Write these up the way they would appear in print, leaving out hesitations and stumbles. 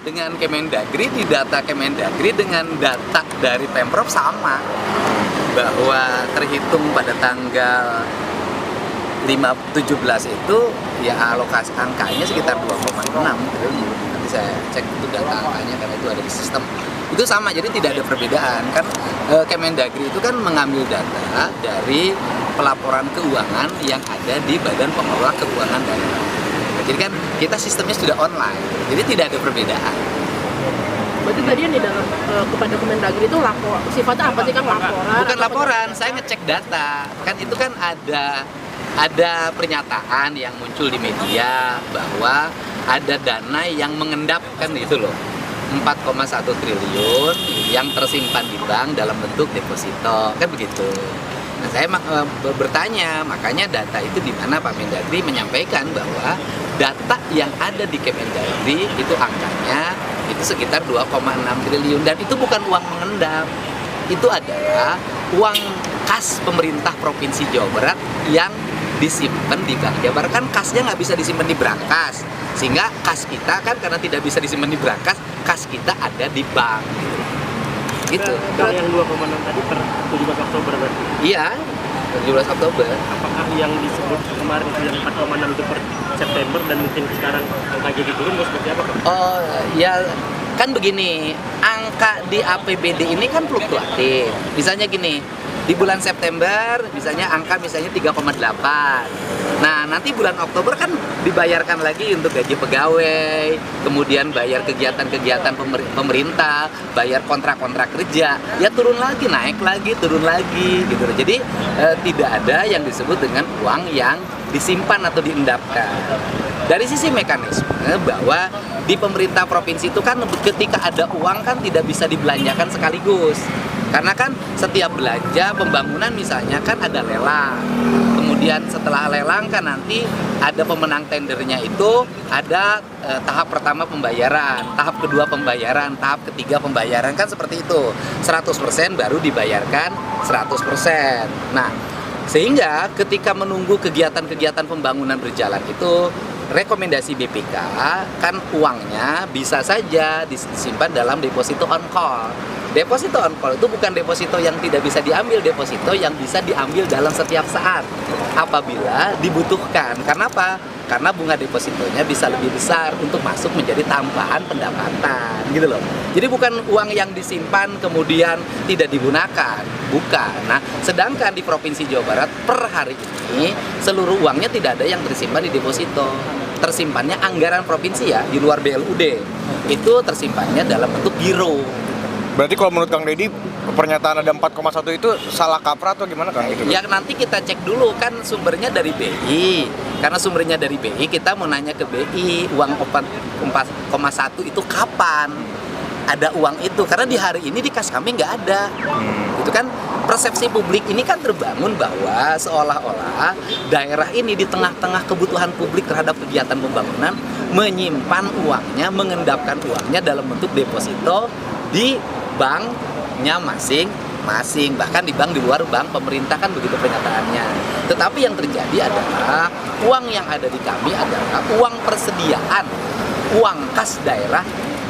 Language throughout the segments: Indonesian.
dengan Kemendagri, di data Kemendagri dengan data dari Pemprov sama, bahwa terhitung pada tanggal 17 itu ya alokasi angkanya sekitar 2,6 triliun. Nanti saya cek itu data angkanya karena itu ada di sistem. Itu sama, jadi tidak ada perbedaan kan. Kemendagri itu kan mengambil data dari pelaporan keuangan yang ada di Badan Pengelola Keuangan Daerah. Jadi kan kita sistemnya sudah online, jadi tidak ada perbedaan. Berarti tadi yang di dalam kepada Kemendagri itu lapor, sifatnya apa sih kan, laporan? Bukan laporan, saya ngecek data. Kan itu kan ada pernyataan yang muncul di media bahwa ada dana yang mengendap kan gitu loh. 4,1 triliun yang tersimpan di bank dalam bentuk deposito, kan begitu. Nah, saya bertanya, makanya data itu di mana Pak Mendagri menyampaikan bahwa data yang ada di Kemendagri itu angkanya itu sekitar 2,6 triliun dan itu bukan uang mengendap. Itu adalah uang kas pemerintah Provinsi Jawa Barat yang disimpan di Bank Jabar. Kan kasnya nggak bisa disimpan di brankas, sehingga kas kita kan karena tidak bisa disimpan di brankas, kas kita ada di bank gitu. Kalau yang 2,6 tadi per 17 Oktober berarti? Iya, 17 Oktober. Apakah yang disebut kemarin itu yang 4,6 itu per September dan mungkin sekarang angka jadi turun atau seperti apa Pak? Oh ya, kan begini, angka di APBD ini kan fluktuatif. Misalnya gini, di bulan September misalnya angka misalnya 3,8. Nah, nanti bulan Oktober kan dibayarkan lagi untuk gaji pegawai, kemudian bayar kegiatan-kegiatan pemerintah, bayar kontrak-kontrak kerja, ya turun lagi, naik lagi, turun lagi gitu. Jadi tidak ada yang disebut dengan uang yang disimpan atau diendapkan. Dari sisi mekanisme bahwa di pemerintah provinsi itu kan ketika ada uang kan tidak bisa dibelanjakan sekaligus. Karena kan setiap belanja pembangunan misalnya kan ada lelang. Kemudian setelah lelang kan nanti ada pemenang tendernya itu ada tahap pertama pembayaran, tahap kedua pembayaran, tahap ketiga pembayaran, kan seperti itu. 100% baru dibayarkan 100%. Nah, sehingga ketika menunggu kegiatan-kegiatan pembangunan berjalan itu, rekomendasi BPK kan uangnya bisa saja disimpan dalam deposito on call. Deposito on call itu bukan deposito yang tidak bisa diambil, deposito yang bisa diambil dalam setiap saat apabila dibutuhkan. Karena apa? Karena bunga depositonya bisa lebih besar untuk masuk menjadi tambahan pendapatan, gitu loh. Jadi bukan uang yang disimpan kemudian tidak digunakan, bukan. Nah, sedangkan di Provinsi Jawa Barat per hari ini seluruh uangnya tidak ada yang tersimpan di deposito. Tersimpannya anggaran provinsi ya, di luar BLUD. Itu tersimpannya dalam bentuk giro. Berarti kalau menurut Kang Deddy pernyataan ada 4,1 itu salah kaprah atau gimana Kang? Ya nanti kita cek dulu kan sumbernya dari BI. Karena sumbernya dari BI, kita mau nanya ke BI uang 4,1 itu kapan ada uang itu. Karena di hari ini di kas kami nggak ada. Itu kan persepsi publik ini kan terbangun bahwa seolah-olah daerah ini di tengah-tengah kebutuhan publik terhadap kegiatan pembangunan menyimpan uangnya, mengendapkan uangnya dalam bentuk deposito di banknya masing-masing, bahkan di bank di luar bank pemerintah, kan begitu pernyataannya. Tetapi yang terjadi adalah uang yang ada di kami adalah uang persediaan, uang kas daerah.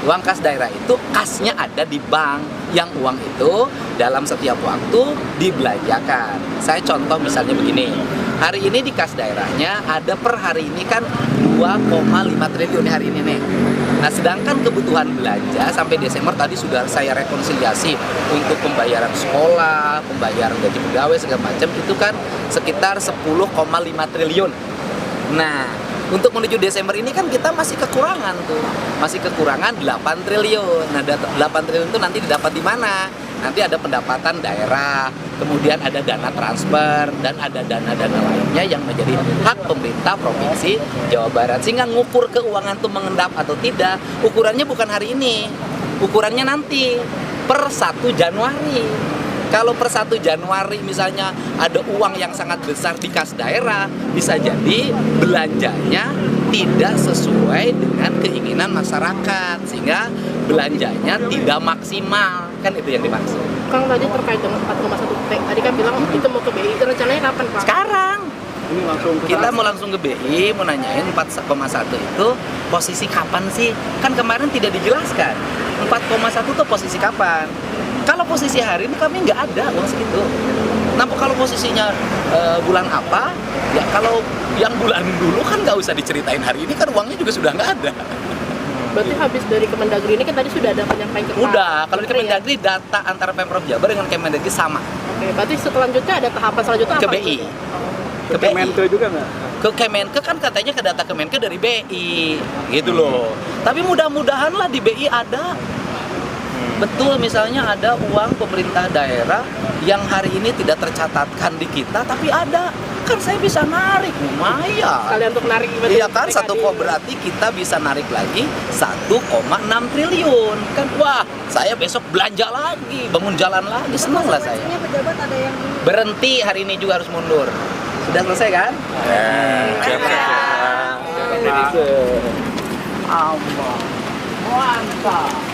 Uang kas daerah itu kasnya ada di bank, yang uang itu dalam setiap waktu dibelanjakan. Saya contoh misalnya begini, hari ini di kas daerahnya ada per hari ini kan 2,5 triliun hari ini nih. Nah, sedangkan kebutuhan belanja sampai Desember tadi sudah saya rekonsiliasi untuk pembayaran sekolah, pembayaran gaji pegawai segala macam itu kan sekitar 10,5 triliun. Nah, untuk menuju Desember ini kan kita masih kekurangan tuh. Masih kekurangan 8 triliun. Nah, 8 triliun itu nanti didapat di mana? Nanti ada pendapatan daerah, kemudian ada dana transfer, dan ada dana-dana lainnya yang menjadi hak pemerintah Provinsi Jawa Barat. Sehingga ngukur keuangan itu mengendap atau tidak, ukurannya bukan hari ini. Ukurannya nanti per 1 Januari. Kalau per 1 Januari misalnya ada uang yang sangat besar di kas daerah, bisa jadi belanjanya tidak sesuai dengan keinginan masyarakat, sehingga belanjanya tidak maksimal, kan itu yang dimaksud. Kang, tadi terkait dengan 4,1 T, tadi kan bilang itu mau ke BI, itu rencananya kapan Pak? Sekarang Ini langsung Kita mau langsung ke BI, mau nanyain 4,1 itu posisi kapan sih? Kan kemarin tidak dijelaskan. 4,1 itu posisi kapan? Kalau posisi hari ini kami nggak ada uang segitu. Nah, kalau posisinya bulan apa? Ya kalau yang bulan dulu kan nggak usah diceritain hari ini kan uangnya juga sudah nggak ada. Berarti habis dari Kemendagri ini kan tadi sudah ada penyampaian ke Pak Udah, kalau di Menteri ya? Kemendagri data antara Pemprov Jabar dengan Kemendagri sama. Oke, berarti selanjutnya ada tahapan selanjutnya Ke apa? BI. itu? Ke BI. juga nggak? Ke Kemenke kan katanya ke data Kemenke dari BI gitu loh. Tapi mudah-mudahan lah di BI ada. Betul, misalnya ada uang pemerintah daerah yang hari ini tidak tercatatkan di kita tapi ada. Kan saya bisa narik lumayan. Kalian untuk narik Iya kan, berarti kita bisa narik lagi 1,6 triliun. Kan wah, saya besok belanja lagi, bangun jalan lagi, senang lah saya. Pejabat ada yang Berhenti hari ini juga harus mundur. Sudah selesai kan? Siap. Allah. Mantap.